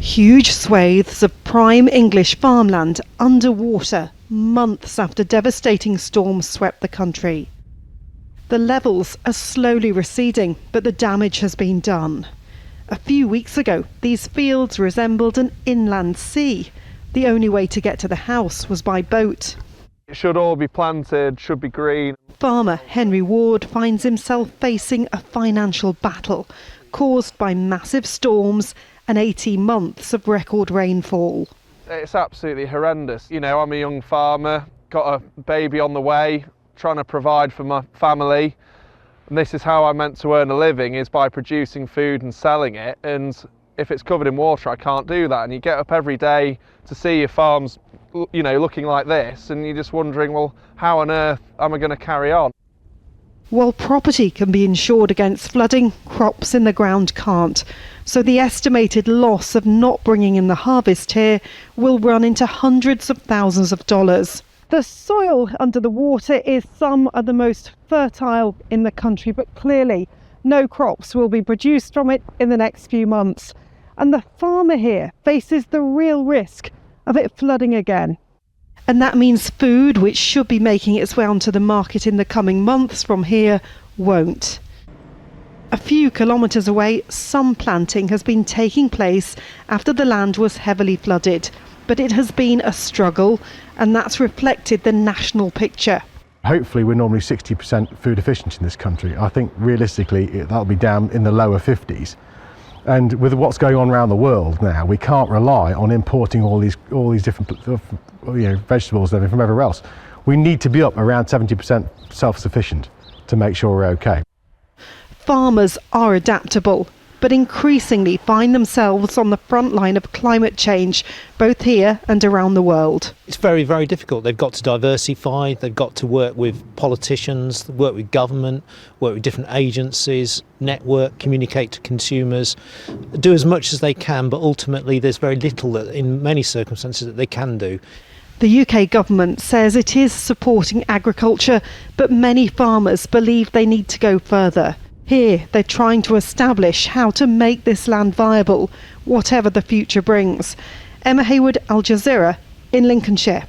Huge swathes of prime English farmland underwater months after devastating storms swept the country. The levels are slowly receding, but the damage has been done. A few weeks ago, these fields resembled an inland sea. The only way to get to the house was by boat. It should all be planted, should be green. Farmer Henry Ward finds himself facing a financial battle caused by massive storms and 18 months of record rainfall. It's absolutely horrendous. You know, I'm a young farmer, got a baby on the way, trying to provide for my family. And this is how I'm meant to earn a living, is by producing food and selling it. And if it's covered in water, I can't do that. And you get up every day to see your farms, you know, looking like this, and you're just wondering, well, how on earth am I going to carry on? While property can be insured against flooding, crops in the ground can't. So the estimated loss of not bringing in the harvest here will run into hundreds of thousands of dollars. The soil under the water is some of the most fertile in the country, but clearly no crops will be produced from it in the next few months. And the farmer here faces the real risk of it flooding again. And that means food, which should be making its way onto the market in the coming months from here, won't. A few kilometres away, some planting has been taking place after the land was heavily flooded. But it has been a struggle, and that's reflected the national picture. Hopefully we're normally 60% food efficient in this country. I think realistically that'll be down in the lower 50s. And with what's going on around the world now, we can't rely on importing all these different vegetables and everything from everywhere else. We need to be up around 70% self-sufficient to make sure we're okay. Farmers are adaptable, but increasingly find themselves on the front line of climate change, both here and around the world. It's very, very difficult. They've got to diversify, they've got to work with politicians, work with government, work with different agencies, network, communicate to consumers, do as much as they can, but ultimately there's very little that, in many circumstances, that they can do. The UK government says it is supporting agriculture, but many farmers believe they need to go further. Here, they're trying to establish how to make this land viable, whatever the future brings. Emma Hayward, Al Jazeera, in Lincolnshire.